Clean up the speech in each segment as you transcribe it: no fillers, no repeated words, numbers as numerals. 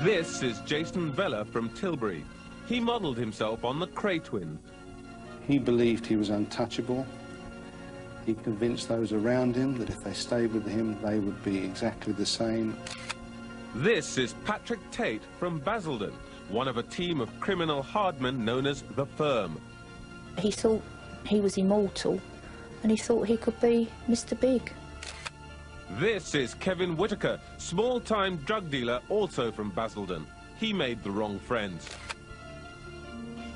This is Jason Vella from Tilbury. He modelled himself on the Cray twins. He believed he was untouchable. He convinced those around him that if they stayed with him, they would be exactly the same. This is Patrick Tate from Basildon, one of a team of criminal hardmen known as The Firm. He thought he was immortal, and he thought he could be Mr. Big. This is Kevin Whitaker, small-time drug dealer also from Basildon. He made the wrong friends.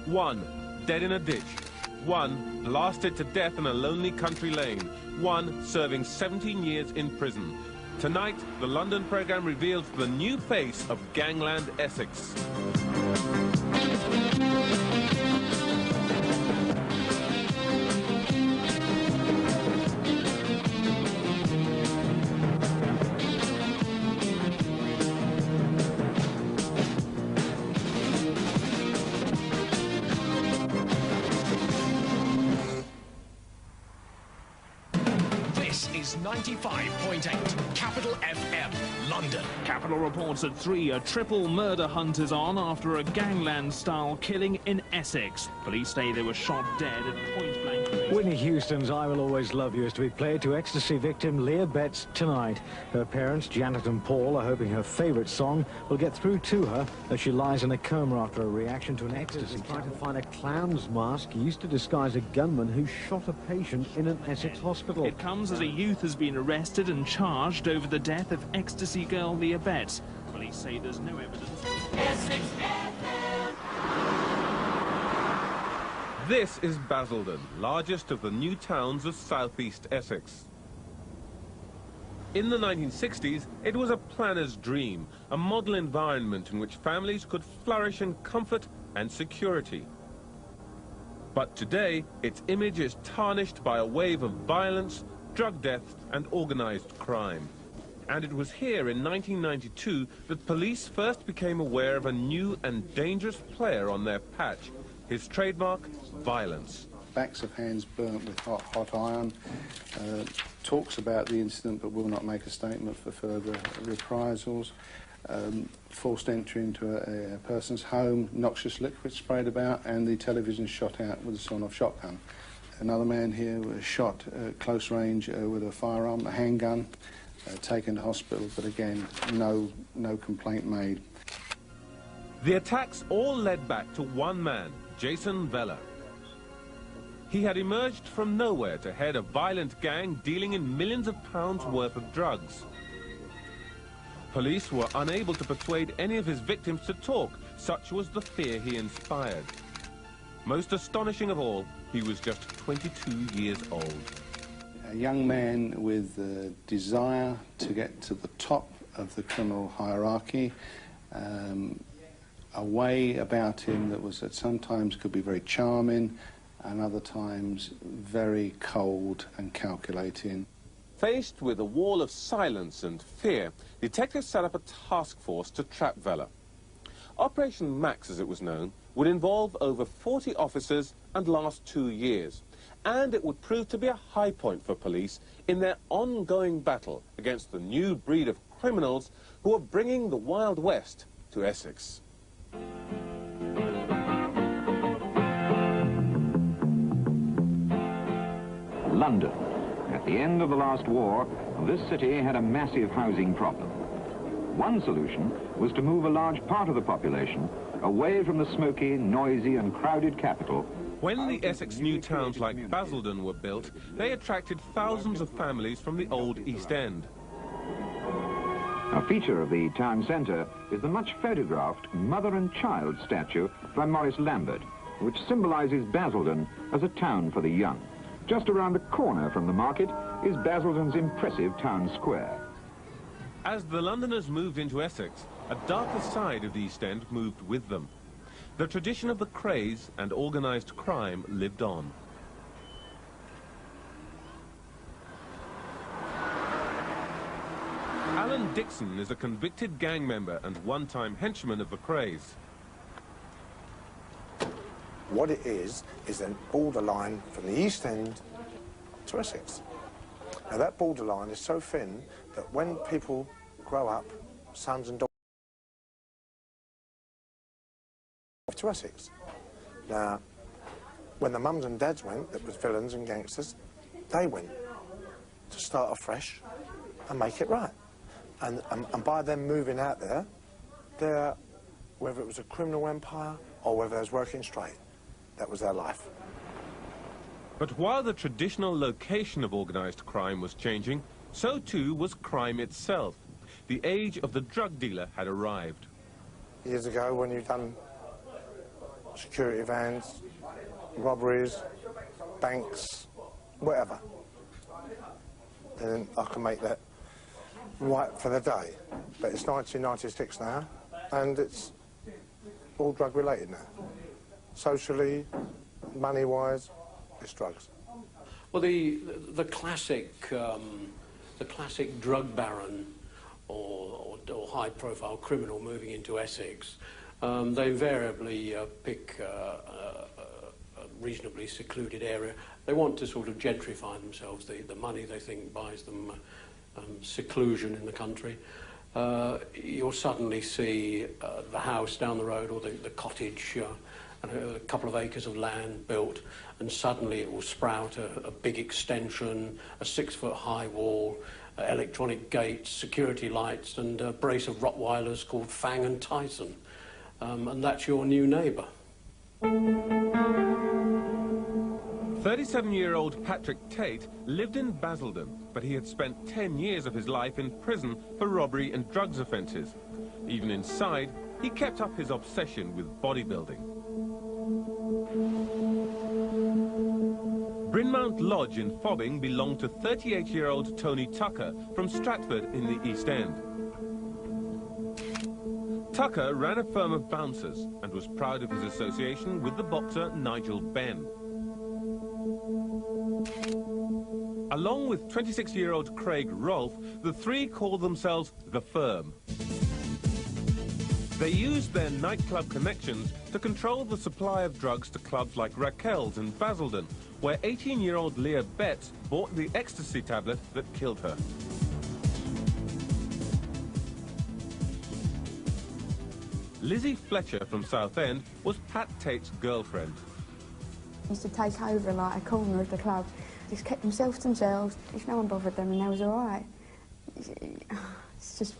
One, dead in a ditch. One, blasted to death in a lonely country lane. One, serving 17 years in prison. Tonight, the London programme reveals the new face of Gangland Essex. Is 95.8 Capital FM, London. Capital reports at 3. A triple murder hunt is on after a gangland-style killing in Essex. Police say they were shot dead at point-blank range. Whitney Houston's I Will Always Love You is to be played to ecstasy victim Leah Betts tonight. Her parents, Janet and Paul, are hoping her favourite song will get through to her as she lies in a coma after a reaction to an ecstasy. Trying to find a clown's mask used to disguise a gunman who shot a patient in an Essex hospital. It comes as a youth has been arrested and charged over the death of ecstasy girl Leah Betts. Police say there's no evidence. This is Basildon, largest of the new towns of southeast Essex. In the 1960s, it was a planner's dream, a model environment in which families could flourish in comfort and security. But today, its image is tarnished by a wave of violence, drug deaths and organised crime. And it was here in 1992 that police first became aware of a new and dangerous player on their patch. His trademark, violence. Backs of hands burnt with hot iron. Talks about the incident but will not make a statement for further reprisals. Forced entry into a person's home, noxious liquid sprayed about, and the television shot out with a sawn-off shotgun. Another man here was shot at close range with a firearm, a handgun, taken to hospital, but again, no complaint made. The attacks all led back to one man, Jason Vella. He had emerged from nowhere to head a violent gang dealing in millions of pounds worth of drugs. Police were unable to persuade any of his victims to talk, such was the fear he inspired. Most astonishing of all, he was just 22 years old. A young man with a desire to get to the top of the criminal hierarchy, a way about him that was at sometimes could be very charming and other times very cold and calculating. Faced with a wall of silence and fear, detectives set up a task force to trap Vella. Operation Max, as it was known, would involve over 40 officers and last 2 years. And it would prove to be a high point for police in their ongoing battle against the new breed of criminals who are bringing the Wild West to Essex. London. At the end of the last war, this city had a massive housing problem. One solution was to move a large part of the population away from the smoky, noisy and crowded capital. When the Essex new towns like Basildon were built, they attracted thousands of families from the old East End. A feature of the town centre is the much photographed mother and child statue by Maurice Lambert, which symbolises Basildon as a town for the young. Just around the corner from the market is Basildon's impressive town square. As the Londoners moved into Essex, a darker side of the East End moved with them. The tradition of the craze and organised crime lived on. Alan Dixon is a convicted gang member and one-time henchman of the craze. What it is a borderline from the East End to Essex. Now that borderline is so thin that when people grow up, sons and daughters, to Essex. Now, when the mums and dads went, that was villains and gangsters, they went to start afresh and make it right. And by them moving out there, whether it was a criminal empire or whether they was working straight, that was their life. But while the traditional location of organised crime was changing, so too was crime itself. The age of the drug dealer had arrived. Years ago, when you've done security vans, robberies, banks, whatever, then I can make that right for the day. But it's 1996 now, and it's all drug related now. Socially, money-wise, it's drugs. Well, the classic drug baron or high-profile criminal moving into Essex, they invariably pick a reasonably secluded area. They want to sort of gentrify themselves. The money, they think, buys them seclusion in the country. You'll suddenly see the house down the road or the cottage and a couple of acres of land built, and suddenly it will sprout a big extension, a 6-foot-high wall, electronic gates, security lights, and a brace of Rottweilers called Fang and Tyson. And that's your new neighbour. 37-year-old Patrick Tate lived in Basildon, but he had spent 10 years of his life in prison for robbery and drugs offences. Even inside, he kept up his obsession with bodybuilding. Brynmount Lodge in Fobbing belonged to 38-year-old Tony Tucker from Stratford in the East End. Tucker ran a firm of bouncers and was proud of his association with the boxer Nigel Benn. Along with 26-year-old Craig Rolfe, the three called themselves The Firm. They used their nightclub connections to control the supply of drugs to clubs like Raquel's in Basildon, where 18-year-old Leah Betts bought the ecstasy tablet that killed her. Lizzie Fletcher from Southend was Pat Tate's girlfriend. Used to take over like a corner of the club. Just kept themselves to themselves. If no one bothered them, and they was all right. It's just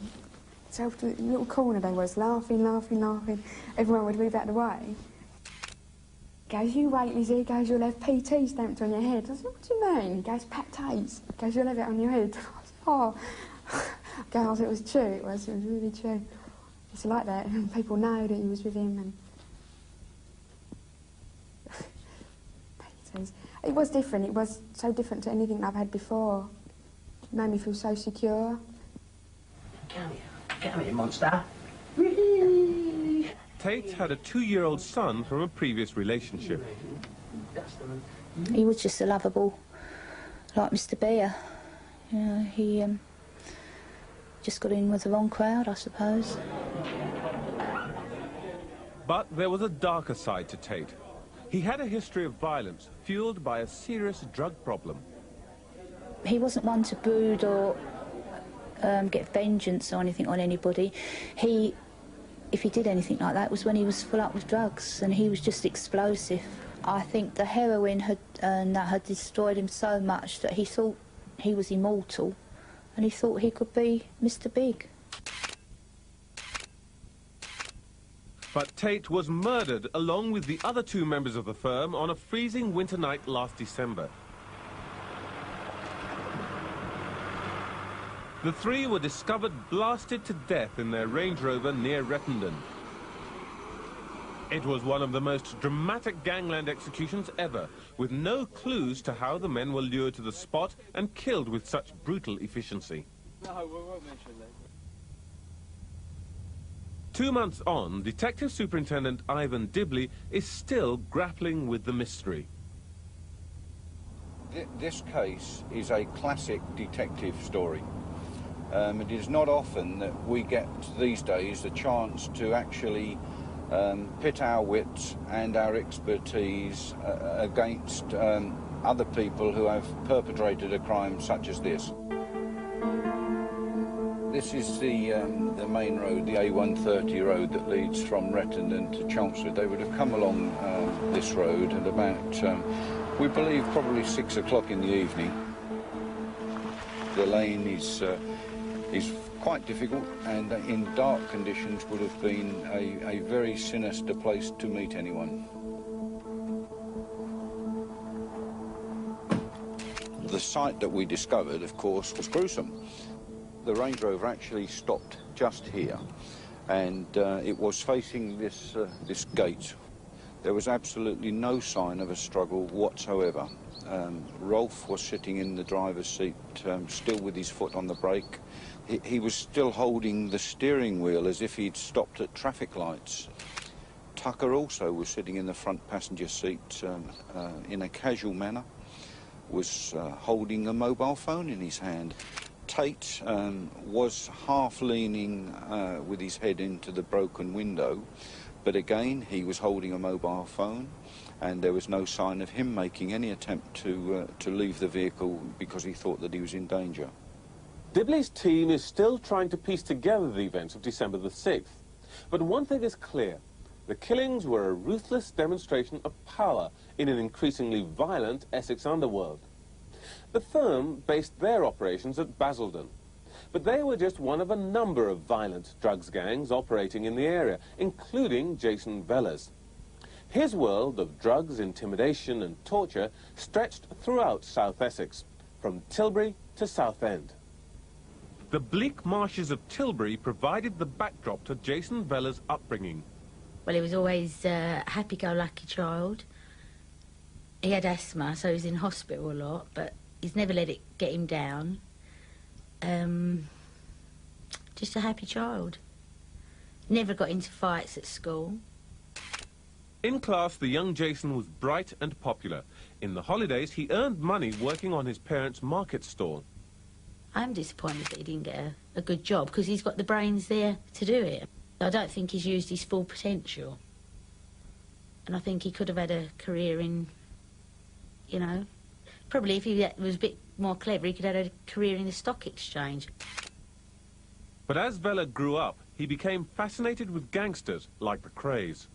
self to a little corner they was, laughing, laughing, laughing. Everyone would move out of the way. Goes, you wait, Lizzie. Goes, you'll have PT stamped on your head. I said, what do you mean? He goes, Pat Tate's. Goes, you'll have it on your head. I said, oh. Goes, it was true. It was really true. It's like that, and people know that he was with him. And it was different. It was so different to anything I've had before. It made me feel so secure. Come here, monster. Tate had a 2-year-old son from a previous relationship. He was just a lovable, like Mr. Beer. You know, he just got in with the wrong crowd, I suppose. But there was a darker side to Tate. He had a history of violence, fueled by a serious drug problem. He wasn't one to brood or get vengeance or anything on anybody. If he did anything like that, it was when he was full up with drugs, and he was just explosive. I think the heroin had destroyed him so much that he thought he was immortal, and he thought he could be Mr. Big. But Tate was murdered along with the other 2 members of the firm on a freezing winter night last December. The 3 were discovered blasted to death in their Range Rover near Rettendon. It was one of the most dramatic gangland executions ever, with no clues to how the men were lured to the spot and killed with such brutal efficiency. No, we won't mention that. 2 months on, Detective Superintendent Ivan Dibley is still grappling with the mystery. This case is a classic detective story. It is not often that we get these days the chance to actually pit our wits and our expertise against other people who have perpetrated a crime such as this. This is the main road, the A130 road that leads from Rettendon to Chelmsford. They would have come along this road at about, we believe, probably 6 o'clock in the evening. The lane is quite difficult, and in dark conditions would have been a very sinister place to meet anyone. The site that we discovered, of course, was gruesome. The Range Rover actually stopped just here, and it was facing this gate. There was absolutely no sign of a struggle whatsoever. Rolf was sitting in the driver's seat, still with his foot on the brake. He was still holding the steering wheel as if he'd stopped at traffic lights. Tucker also was sitting in the front passenger seat in a casual manner, was holding a mobile phone in his hand. Tate was half leaning with his head into the broken window, but again he was holding a mobile phone, and there was no sign of him making any attempt to leave the vehicle because he thought that he was in danger. Dibley's team is still trying to piece together the events of December the 6th. But one thing is clear. The killings were a ruthless demonstration of power in an increasingly violent Essex underworld. The firm based their operations at Basildon, but they were just one of a number of violent drugs gangs operating in the area, including Jason Veller's. His world of drugs, intimidation and torture stretched throughout South Essex, from Tilbury to Southend. The bleak marshes of Tilbury provided the backdrop to Jason Veller's upbringing. Well, he was always a happy-go-lucky child. He had asthma, so he was in hospital a lot, but he's never let it get him down. Just a happy child. Never got into fights at school. In class, the young Jason was bright and popular. In the holidays, he earned money working on his parents' market stall. I'm disappointed that he didn't get a good job, because he's got the brains there to do it. I don't think he's used his full potential. And I think he could have had a career in, you know, probably if he was a bit more clever, he could have had a career in the stock exchange. But as Veller grew up, he became fascinated with gangsters like the Krays.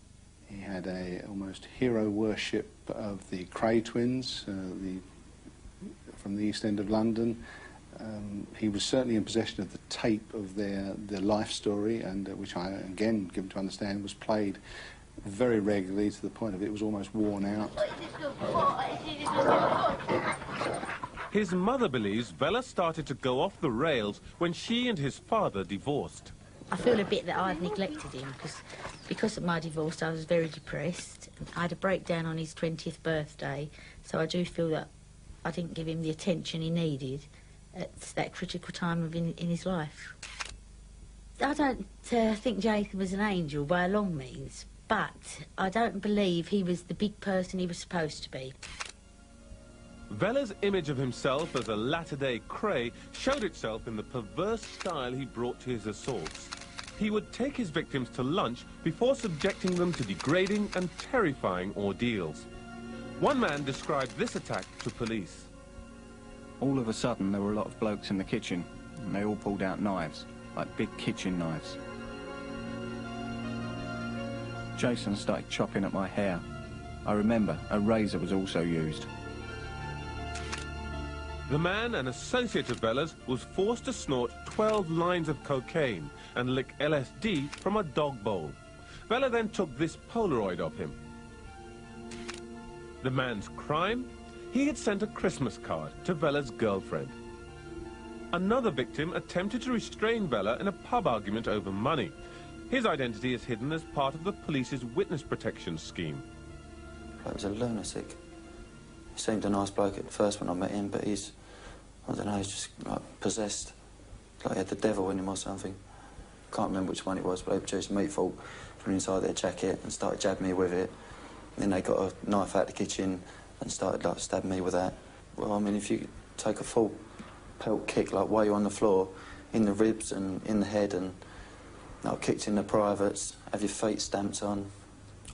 He had a almost hero worship of the Kray twins, from the East End of London. He was certainly in possession of the tape of their life story, and which I, again, given to understand, was played very regularly to the point of it was almost worn out. His mother believes Veller started to go off the rails when she and his father divorced. I feel a bit that I've neglected him, because of my divorce I was very depressed. I had a breakdown on his 20th birthday, so I do feel that I didn't give him the attention he needed at that critical time in his life. I don't think Jason was an angel by a long means, but I don't believe he was the big person he was supposed to be. Veller's image of himself as a latter-day Kray showed itself in the perverse style he brought to his assaults. He would take his victims to lunch before subjecting them to degrading and terrifying ordeals. One man described this attack to police. All of a sudden, there were a lot of blokes in the kitchen, and they all pulled out knives, like big kitchen knives. Jason started chopping at my hair. I remember a razor was also used. The man, an associate of Veller's, was forced to snort 12 lines of cocaine and lick LSD from a dog bowl. Veller then took this Polaroid of him. The man's crime? He had sent a Christmas card to Veller's girlfriend. Another victim attempted to restrain Veller in a pub argument over money. His identity is hidden as part of the police's witness protection scheme. He was a lunatic. He seemed a nice bloke at first when I met him, but he's, I don't know, he's just like possessed. Like he had the devil in him or something. Can't remember which one it was, but they produced meat fork from inside their jacket and started jabbing me with it. And then they got a knife out the kitchen and started like stabbing me with that. Well, I mean, if you take a full pelt kick, like while you're on the floor, in the ribs and in the head, and like, kicked in the privates, have your feet stamped on,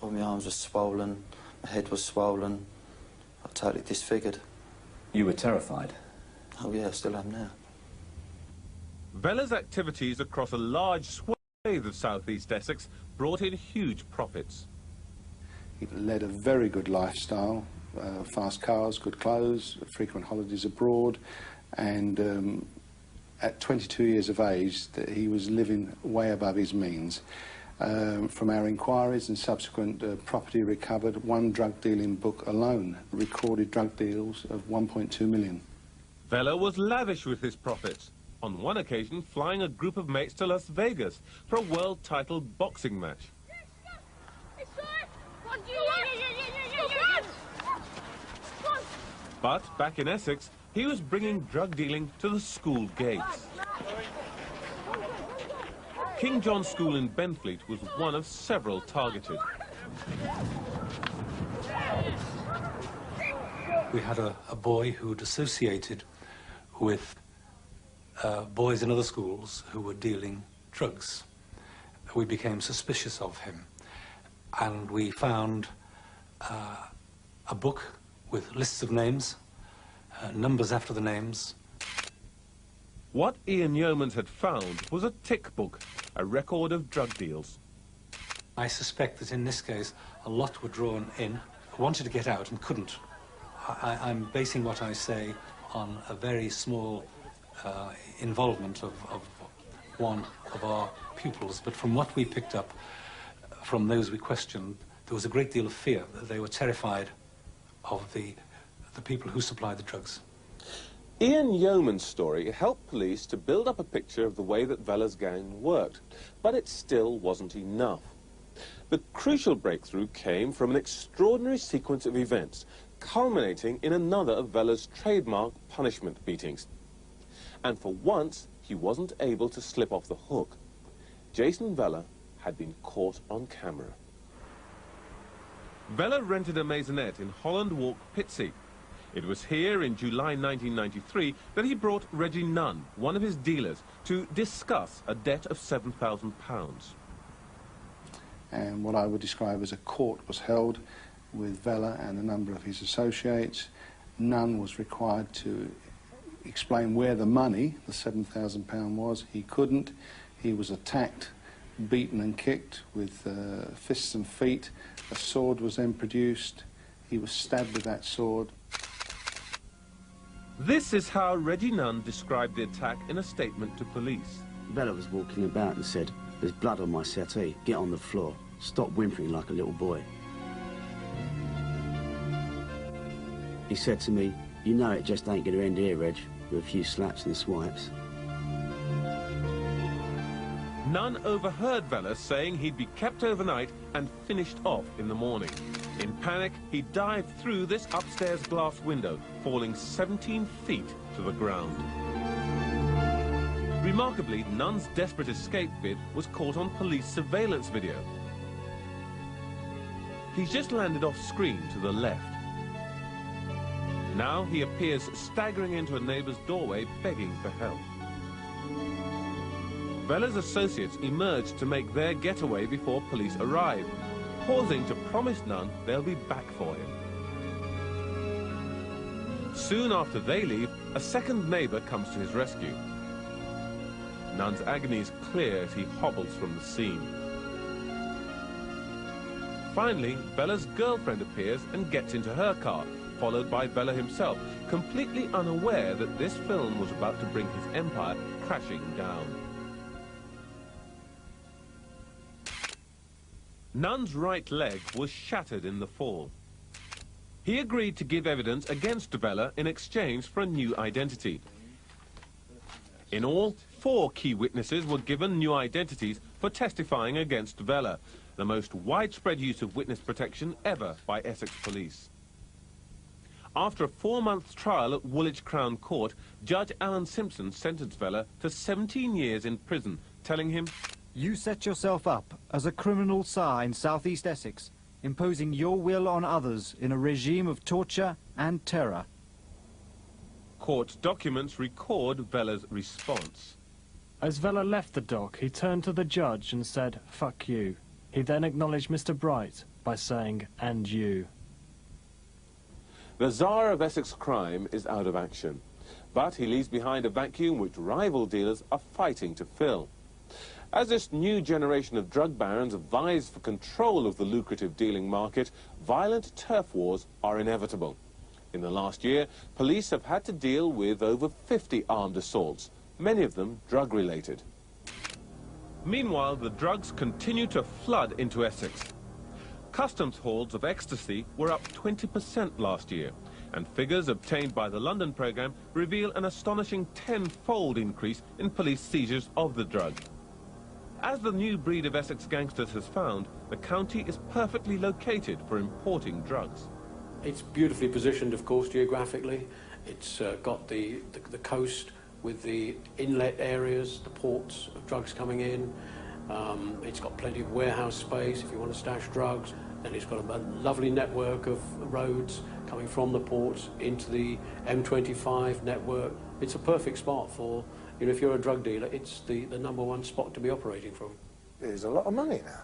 all my arms were swollen, my head was swollen, I totally disfigured. You were terrified? Oh yeah, I still am now. Vella's activities across a large swathe of southeast Essex brought in huge profits. He led a very good lifestyle, fast cars, good clothes, frequent holidays abroad, and at 22 years of age he was living way above his means. From our inquiries and subsequent property recovered, one drug dealing book alone recorded drug deals of 1.2 million. Vella was lavish with his profits, on one occasion flying a group of mates to Las Vegas for a world-titled boxing match. But back in Essex, he was bringing drug dealing to the school gates. King John School in Benfleet was one of several targeted. We had a boy who'd associated with boys in other schools who were dealing drugs. We became suspicious of him, and we found a book with lists of names, numbers after the names. What Ian Yeomans had found was a tick book, a record of drug deals. I suspect that in this case a lot were drawn in, wanted to get out and couldn't. I'm basing what I say on a very small involvement of one of our pupils, but from what we picked up from those we questioned, there was a great deal of fear. They were terrified of the people who supplied the drugs. Ian Yeoman's story helped police to build up a picture of the way that Vella's gang worked, but it still wasn't enough. The crucial breakthrough came from an extraordinary sequence of events, culminating in another of Vella's trademark punishment beatings. And for once, he wasn't able to slip off the hook. Jason Vella had been caught on camera. Vella rented a maisonette in Holland Walk, Pitsea. It was here in July 1993 that he brought Reggie Nunn, one of his dealers, to discuss a debt of £7,000. And what I would describe as a court was held with Vella and a number of his associates. Nunn was required to explain where the money, the £7,000 was. He couldn't. He was attacked, beaten and kicked with fists and feet. A sword was then produced. He was stabbed with that sword. This is how Reggie Nunn described the attack in a statement to police. Vella was walking about and said, "There's blood on my settee. Get on the floor. Stop whimpering like a little boy." He said to me, "You know it just ain't going to end here, Reg, with a few slaps and swipes." Nunn overheard Vella saying he'd be kept overnight and finished off in the morning. In panic, he dived through this upstairs glass window, falling 17 feet to the ground. Remarkably, Nunn's desperate escape bid was caught on police surveillance video. He's just landed off screen to the left. Now he appears staggering into a neighbour's doorway, begging for help. Vella's associates emerged to make their getaway before police arrive, pausing to promise Nunn they'll be back for him. Soon after they leave, a second neighbour comes to his rescue. Nunn's agony is clear as he hobbles from the scene. Finally, Vella's girlfriend appears and gets into her car, followed by Vella himself, completely unaware that this film was about to bring his empire crashing down. Nunn's right leg was shattered in the fall. He agreed to give evidence against Vella in exchange for a new identity. In all, 4 key witnesses were given new identities for testifying against Vella, the most widespread use of witness protection ever by Essex police. After a 4-month trial at Woolwich Crown Court, Judge Alan Simpson sentenced Vella to 17 years in prison, telling him, "You set yourself up as a criminal Tsar in southeast Essex, imposing your will on others in a regime of torture and terror." Court documents record Vella's response. As Vella left the dock, he turned to the judge and said, "Fuck you." He then acknowledged Mr. Bright by saying, "And you." The Tsar of Essex crime is out of action. But he leaves behind a vacuum which rival dealers are fighting to fill. As this new generation of drug barons vies for control of the lucrative dealing market, violent turf wars are inevitable. In the last year, police have had to deal with over 50 armed assaults, many of them drug-related. Meanwhile, the drugs continue to flood into Essex. Customs hauls of ecstasy were up 20% last year, and figures obtained by the London programme reveal an astonishing 10-fold increase in police seizures of the drug. As the new breed of Essex gangsters has found, the county is perfectly located for importing drugs. It's beautifully positioned, of course, geographically. It's got the coast with the inlet areas, the ports of drugs coming in. It's got plenty of warehouse space if you want to stash drugs. And it's got a lovely network of roads coming from the ports into the M25 network. It's a perfect spot for, you know, if you're a drug dealer, it's the #1 spot to be operating from. There's a lot of money now.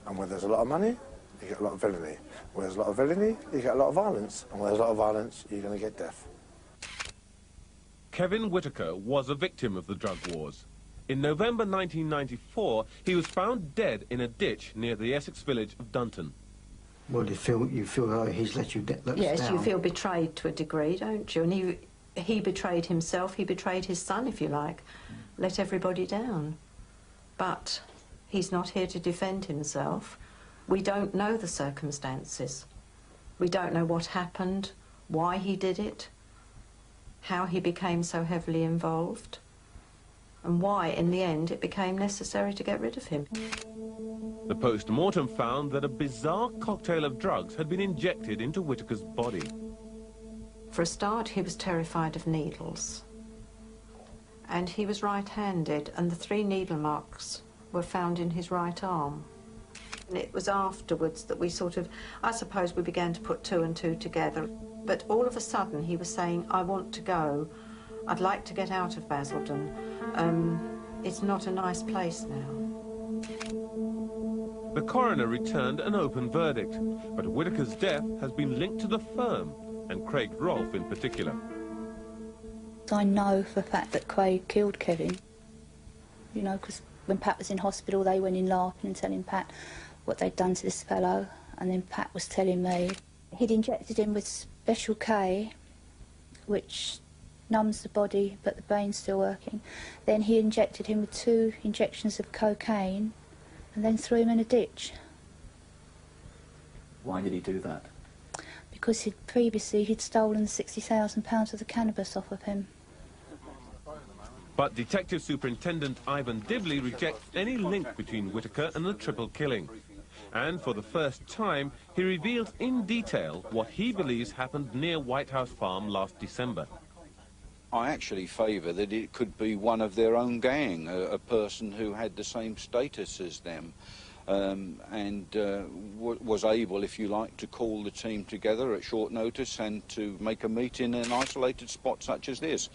And where there's a lot of money, you get a lot of villainy. Where there's a lot of villainy, you get a lot of violence. And where there's a lot of violence, you're going to get death. Kevin Whitaker was a victim of the drug wars. In November 1994, he was found dead in a ditch near the Essex village of Dunton. Well, you feel like he's let you let yes, down. You feel betrayed to a degree, don't you? And he betrayed himself, he betrayed his son, if you like, let everybody down. But he's not here to defend himself. We don't know the circumstances. We don't know what happened, why he did it, how he became so heavily involved, and why, in the end, it became necessary to get rid of him. The post-mortem found that a bizarre cocktail of drugs had been injected into Whitaker's body. For a start, he was terrified of needles. And he was right-handed, and the 3 needle marks were found in his right arm. And it was afterwards that we sort of, I suppose we began to put 2 and 2 together. But all of a sudden, he was saying, I want to go. I'd like to get out of Basildon. It's not a nice place now. The coroner returned an open verdict, but Whitaker's death has been linked to the firm, and Craig Rolfe in particular. I know for a fact that Craig killed Kevin, you know, because when Pat was in hospital, they went in laughing and telling Pat what they'd done to this fellow, and then Pat was telling me he'd injected him with Special K, which numbs the body, but the brain's still working. Then he injected him with 2 injections of cocaine, and then threw him in a ditch. Why did he do that? Because previously he'd stolen £60,000 of the cannabis off of him. But Detective Superintendent Ivan Dibley rejects any link between Whitaker and the triple killing. And for the first time, he reveals in detail what he believes happened near White House Farm last December. I actually favour that it could be one of their own gang, a person who had the same status as them, and was able, if you like, to call the team together at short notice and to make a meet in an isolated spot such as this.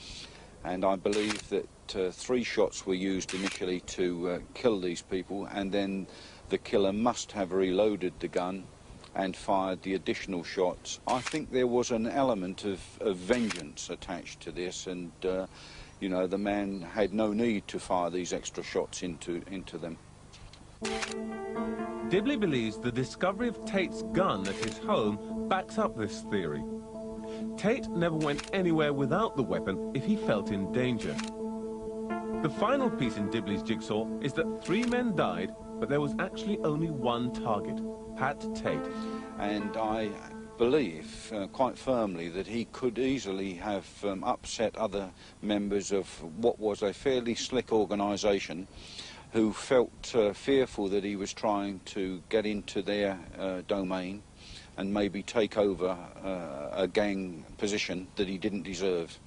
And I believe that 3 shots were used initially to kill these people, and then the killer must have reloaded the gun and fired the additional shots. I think there was an element of vengeance attached to this, and you know, the man had no need to fire these extra shots into them. Dibley believes the discovery of Tate's gun at his home backs up this theory. Tate never went anywhere without the weapon if he felt in danger. The final piece in Dibley's jigsaw is that 3 men died, but there was actually only one target, Pat Tate. And I believe quite firmly that he could easily have upset other members of what was a fairly slick organisation who felt fearful that he was trying to get into their domain and maybe take over a gang position that he didn't deserve.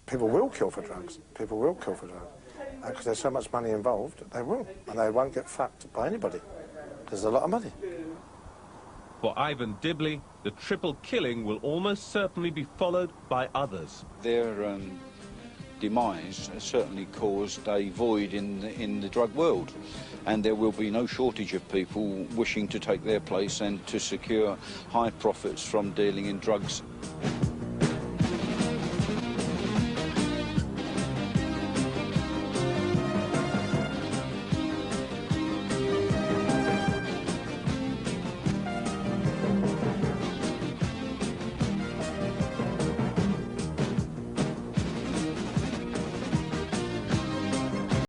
People will kill for drugs. People will kill for drugs. Because there's so much money involved, they will. And they won't get fucked by anybody. There's a lot of money. For Ivan Dibley, the triple killing will almost certainly be followed by others. Their demise certainly caused a void in the drug world, and there will be no shortage of people wishing to take their place and to secure high profits from dealing in drugs